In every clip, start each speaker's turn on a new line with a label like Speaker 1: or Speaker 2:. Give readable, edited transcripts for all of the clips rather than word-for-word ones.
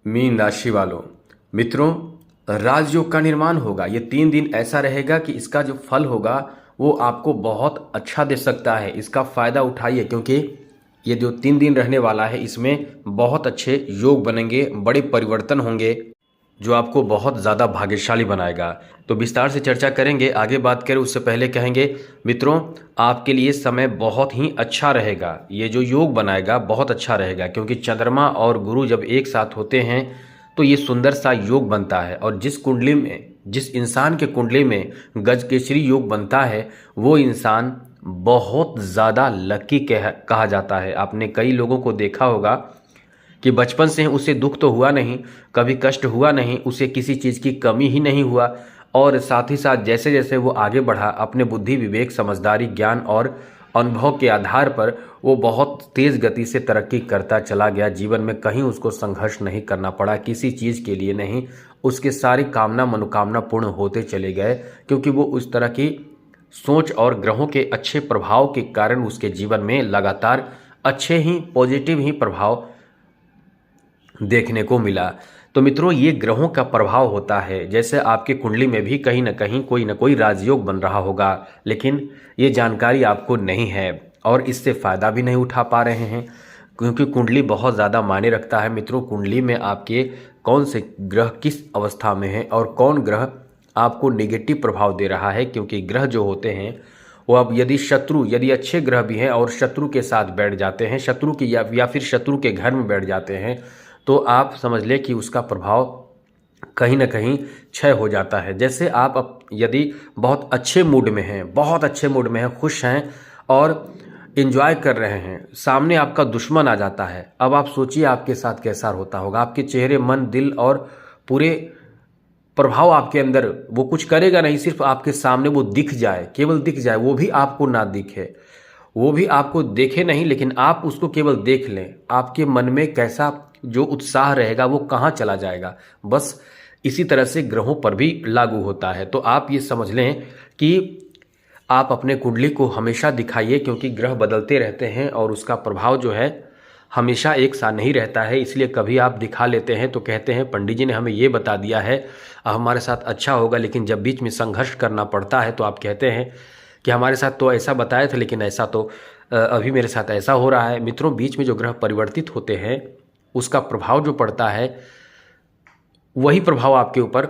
Speaker 1: Mean राशि वालों, मित्रों, राजयोग का निर्माण होगा। ये 3 दिन ऐसा रहेगा कि इसका जो फल होगा वो आपको बहुत अच्छा दे सकता है। इसका फायदा उठाइए, क्योंकि ये जो 3 दिन रहने वाला है इसमें बहुत अच्छे योग बनेंगे, बड़े परिवर्तन होंगे जो आपको बहुत ज़्यादा भाग्यशाली बनाएगा। तो विस्तार से चर्चा करेंगे। आगे बात करें उससे पहले कहेंगे मित्रों, आपके लिए समय बहुत ही अच्छा रहेगा। ये जो योग बनाएगा बहुत अच्छा रहेगा, क्योंकि चंद्रमा और गुरु जब एक साथ होते हैं तो ये सुंदर सा योग बनता है। और जिस कुंडली में, जिस इंसान के कुंडली में गजकेसरी योग बनता है वो इंसान बहुत ज़्यादा लकी कहा जाता है। आपने कई लोगों को देखा होगा कि बचपन से उसे दुख तो हुआ नहीं, कभी कष्ट हुआ नहीं, उसे किसी चीज़ की कमी ही नहीं हुआ। और साथ ही साथ जैसे जैसे वो आगे बढ़ा, अपने बुद्धि, विवेक, समझदारी, ज्ञान और अनुभव के आधार पर वो बहुत तेज़ गति से तरक्की करता चला गया। जीवन में कहीं उसको संघर्ष नहीं करना पड़ा, किसी चीज़ के लिए नहीं। उसके सारी कामना मनोकामना पूर्ण होते चले गए, क्योंकि वो उस तरह की सोच और ग्रहों के अच्छे प्रभाव के कारण उसके जीवन में लगातार अच्छे ही पॉजिटिव ही प्रभाव देखने को मिला। तो मित्रों, ये ग्रहों का प्रभाव होता है। जैसे आपके कुंडली में भी कहीं ना कोई राजयोग बन रहा होगा, लेकिन ये जानकारी आपको नहीं है और इससे फ़ायदा भी नहीं उठा पा रहे हैं, क्योंकि कुंडली बहुत ज़्यादा मायने रखता है। मित्रों, कुंडली में आपके कौन से ग्रह किस अवस्था में है और कौन ग्रह आपको नेगेटिव प्रभाव दे रहा है, क्योंकि ग्रह जो होते हैं वो अब यदि अच्छे ग्रह भी हैं और शत्रु के साथ बैठ जाते हैं, शत्रु की या फिर शत्रु के घर में बैठ जाते हैं, तो आप समझ लें कि उसका प्रभाव कहीं ना कहीं क्षय हो जाता है। जैसे आप यदि बहुत अच्छे मूड में हैं, बहुत अच्छे मूड में हैं, खुश हैं और एंजॉय कर रहे हैं, सामने आपका दुश्मन आ जाता है, अब आप सोचिए आपके साथ कैसा होता होगा। आपके चेहरे, मन, दिल और पूरे प्रभाव आपके अंदर, वो कुछ करेगा नहीं, सिर्फ आपके सामने वो दिख जाए, केवल दिख जाए, वो भी आपको ना दिखे, वो भी आपको देखे नहीं, लेकिन आप उसको केवल देख लें, आपके मन में कैसा जो उत्साह रहेगा वो कहाँ चला जाएगा। बस इसी तरह से ग्रहों पर भी लागू होता है। तो आप ये समझ लें कि आप अपने कुंडली को हमेशा दिखाइए, क्योंकि ग्रह बदलते रहते हैं और उसका प्रभाव जो है हमेशा एक सा नहीं रहता है। इसलिए कभी आप दिखा लेते हैं तो कहते हैं पंडित जी ने हमें ये बता दिया है, अब हमारे साथ अच्छा होगा, लेकिन जब बीच में संघर्ष करना पड़ता है तो आप कहते हैं कि हमारे साथ तो ऐसा बताया था, लेकिन ऐसा तो अभी मेरे साथ ऐसा हो रहा है। मित्रों, बीच में जो ग्रह परिवर्तित होते हैं उसका प्रभाव जो पड़ता है वही प्रभाव आपके ऊपर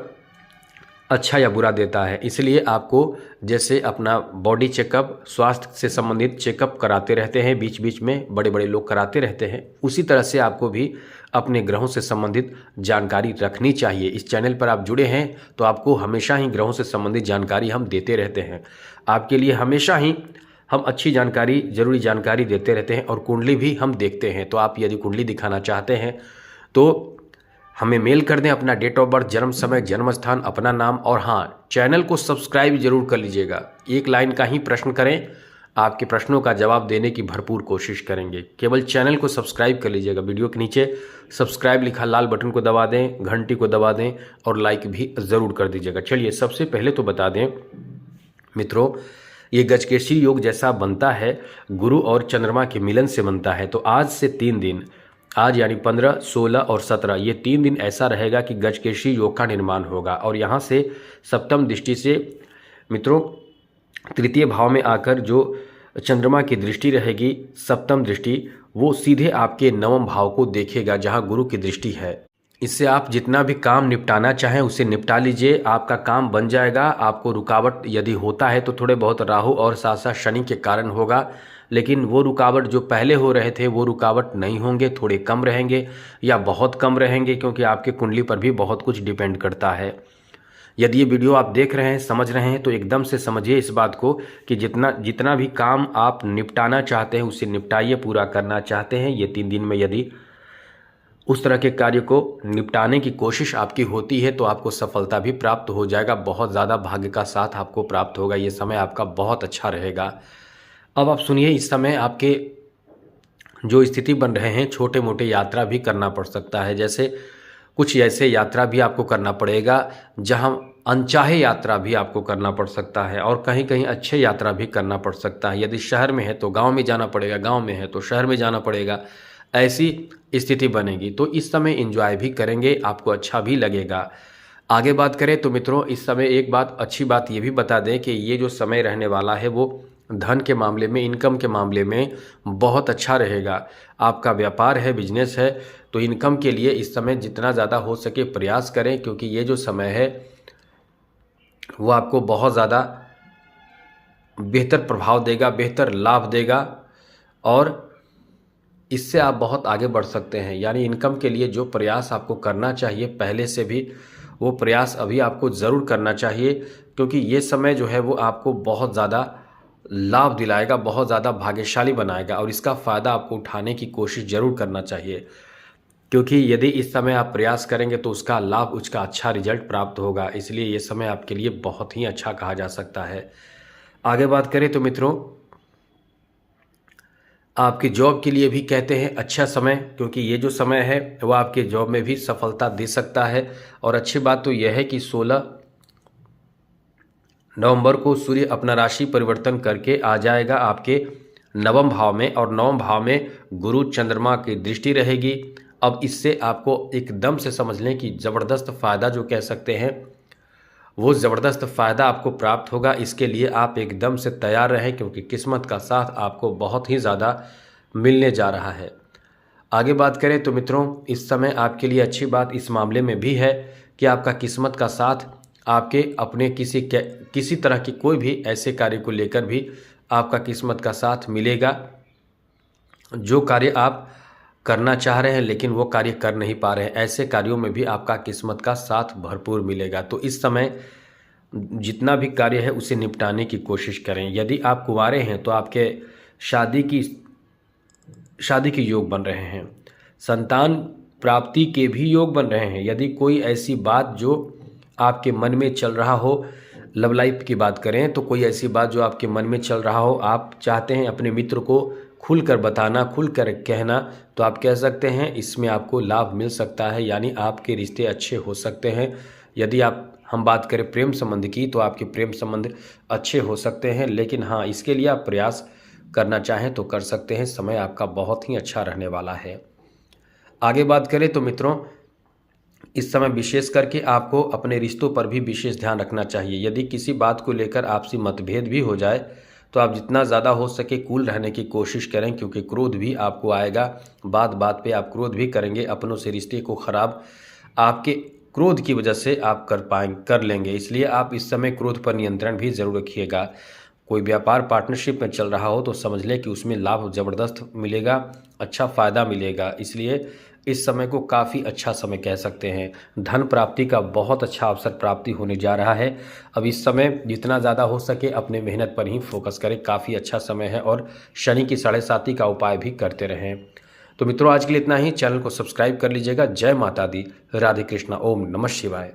Speaker 1: अच्छा या बुरा देता है। इसलिए आपको जैसे अपना बॉडी चेकअप, स्वास्थ्य से संबंधित चेकअप कराते रहते हैं, बीच बीच में बड़े बड़े लोग कराते रहते हैं, उसी तरह से आपको भी अपने ग्रहों से संबंधित जानकारी रखनी चाहिए। इस चैनल पर आप जुड़े हैं तो आपको हमेशा ही ग्रहों से संबंधित जानकारी हम देते रहते हैं। आपके लिए हमेशा ही हम अच्छी जानकारी, ज़रूरी जानकारी देते रहते हैं और कुंडली भी हम देखते हैं। तो आप यदि कुंडली दिखाना चाहते हैं तो हमें मेल कर दें अपना डेट ऑफ बर्थ, जन्म समय, जन्म स्थान, अपना नाम, और हाँ, चैनल को सब्सक्राइब जरूर कर लीजिएगा। एक लाइन का ही प्रश्न करें, आपके प्रश्नों का जवाब देने की भरपूर कोशिश करेंगे। केवल चैनल को सब्सक्राइब कर लीजिएगा। वीडियो के नीचे सब्सक्राइब लिखा लाल बटन को दबा दें, घंटी को दबा दें और लाइक भी ज़रूर कर दीजिएगा। चलिए, सबसे पहले तो बता दें मित्रों, ये गजकेसरी योग जैसा बनता है गुरु और चंद्रमा के मिलन से बनता है। तो आज से 3 दिन, आज यानी 15, 16 और 17, ये 3 दिन ऐसा रहेगा कि गजकेसरी योग का निर्माण होगा। और यहाँ से सप्तम दृष्टि से मित्रों, तृतीय भाव में आकर जो चंद्रमा की दृष्टि रहेगी, सप्तम दृष्टि, वो सीधे आपके नवम भाव को देखेगा जहाँ गुरु की दृष्टि है। इससे आप जितना भी काम निपटाना चाहें उसे निपटा लीजिए, आपका काम बन जाएगा। आपको रुकावट यदि होता है तो थोड़े बहुत राहु और साथ साथ शनि के कारण होगा, लेकिन वो रुकावट जो पहले हो रहे थे वो रुकावट नहीं होंगे, थोड़े कम रहेंगे या बहुत कम रहेंगे, क्योंकि आपके कुंडली पर भी बहुत कुछ डिपेंड करता है। यदि ये वीडियो आप देख रहे हैं, समझ रहे हैं, तो एकदम से समझिए इस बात को कि जितना भी काम आप निपटाना चाहते हैं उसे निपटाइए, पूरा करना चाहते हैं। ये 3 दिन में यदि उस तरह के कार्य को निपटाने की कोशिश आपकी होती है तो आपको सफलता भी प्राप्त हो जाएगा। बहुत ज़्यादा भाग्य का साथ आपको प्राप्त होगा। ये समय आपका बहुत अच्छा रहेगा। अब आप सुनिए, इस समय आपके जो स्थिति बन रहे हैं, छोटे मोटे यात्रा भी करना पड़ सकता है। जैसे कुछ ऐसे यात्रा भी आपको करना पड़ेगा जहां अनचाहे यात्रा भी आपको करना पड़ सकता है, और कहीं कहीं अच्छे यात्रा भी करना पड़ सकता है। यदि शहर में है तो गांव में जाना पड़ेगा, गांव में है तो शहर में जाना पड़ेगा। ऐसी स्थिति बनेगी। तो इस समय एंजॉय भी करेंगे, आपको अच्छा भी लगेगा। आगे बात करें तो मित्रों, इस समय एक बात अच्छी बात ये भी बता दें कि ये जो समय रहने वाला है वो धन के मामले में, इनकम के मामले में बहुत अच्छा रहेगा। आपका व्यापार है, बिजनेस है, तो इनकम के लिए इस समय जितना ज़्यादा हो सके प्रयास करें, क्योंकि ये जो समय है वो आपको बहुत ज़्यादा बेहतर प्रभाव देगा, बेहतर लाभ देगा और इससे आप बहुत आगे बढ़ सकते हैं। यानी इनकम के लिए जो प्रयास आपको करना चाहिए पहले से भी, वो प्रयास अभी आपको ज़रूर करना चाहिए, क्योंकि ये समय जो है वो आपको बहुत ज़्यादा लाभ दिलाएगा, बहुत ज़्यादा भाग्यशाली बनाएगा और इसका फ़ायदा आपको उठाने की कोशिश ज़रूर करना चाहिए। क्योंकि यदि इस समय आप प्रयास करेंगे तो उसका लाभ, उसका अच्छा रिजल्ट प्राप्त होगा। इसलिए ये समय आपके लिए बहुत ही अच्छा कहा जा सकता है। आगे बात करें तो मित्रों, आपकी जॉब के लिए भी कहते हैं अच्छा समय, क्योंकि ये जो समय है वह आपके जॉब में भी सफलता दे सकता है। और अच्छी बात तो यह है कि 16 नवंबर को सूर्य अपना राशि परिवर्तन करके आ जाएगा आपके नवम भाव में, और नवम भाव में गुरु चंद्रमा की दृष्टि रहेगी। अब इससे आपको एकदम से समझ लें कि ज़बरदस्त फ़ायदा जो कह सकते हैं, वो ज़बरदस्त फ़ायदा आपको प्राप्त होगा। इसके लिए आप एकदम से तैयार रहें, क्योंकि किस्मत का साथ आपको बहुत ही ज़्यादा मिलने जा रहा है। आगे बात करें तो मित्रों, इस समय आपके लिए अच्छी बात इस मामले में भी है कि आपका किस्मत का साथ आपके अपने किसी तरह की कोई भी ऐसे कार्य को लेकर भी आपका किस्मत का साथ मिलेगा। जो कार्य आप करना चाह रहे हैं लेकिन वो कार्य कर नहीं पा रहे हैं, ऐसे कार्यों में भी आपका किस्मत का साथ भरपूर मिलेगा। तो इस समय जितना भी कार्य है उसे निपटाने की कोशिश करें। यदि आप कुंवारे हैं तो आपके शादी के योग बन रहे हैं, संतान प्राप्ति के भी योग बन रहे हैं। यदि कोई ऐसी बात जो आपके मन में चल रहा हो, लव लाइफ की बात करें तो कोई ऐसी बात जो आपके मन में चल रहा हो, आप चाहते हैं अपने मित्र को खुलकर बताना, खुलकर कहना, तो आप कह सकते हैं, इसमें आपको लाभ मिल सकता है। यानी आपके रिश्ते अच्छे हो सकते हैं। यदि हम बात करें प्रेम संबंध की, तो आपके प्रेम संबंध अच्छे हो सकते हैं। लेकिन हाँ, इसके लिए आप प्रयास करना चाहें तो कर सकते हैं। समय आपका बहुत ही अच्छा रहने वाला है। आगे बात करें तो मित्रों, इस समय विशेष करके आपको अपने रिश्तों पर भी विशेष ध्यान रखना चाहिए। यदि किसी बात को लेकर आपसी मतभेद भी हो जाए तो आप जितना ज़्यादा हो सके कूल रहने की कोशिश करें, क्योंकि क्रोध भी आपको आएगा। बात बात पे आप क्रोध भी करेंगे, अपनों से रिश्ते को ख़राब आपके क्रोध की वजह से आप कर लेंगे। इसलिए आप इस समय क्रोध पर नियंत्रण भी ज़रूर रखिएगा। कोई व्यापार पार्टनरशिप में चल रहा हो तो समझ लें कि उसमें लाभ ज़बरदस्त मिलेगा, अच्छा फ़ायदा मिलेगा। इसलिए इस समय को काफ़ी अच्छा समय कह सकते हैं। धन प्राप्ति का बहुत अच्छा अवसर प्राप्ति होने जा रहा है। अब इस समय जितना ज़्यादा हो सके अपने मेहनत पर ही फोकस करें, काफ़ी अच्छा समय है। और शनि की 7.5 का उपाय भी करते रहें। तो मित्रों, आज के लिए इतना ही। चैनल को सब्सक्राइब कर लीजिएगा। जय माता दी, राधे कृष्णा, ओम नमः शिवाय।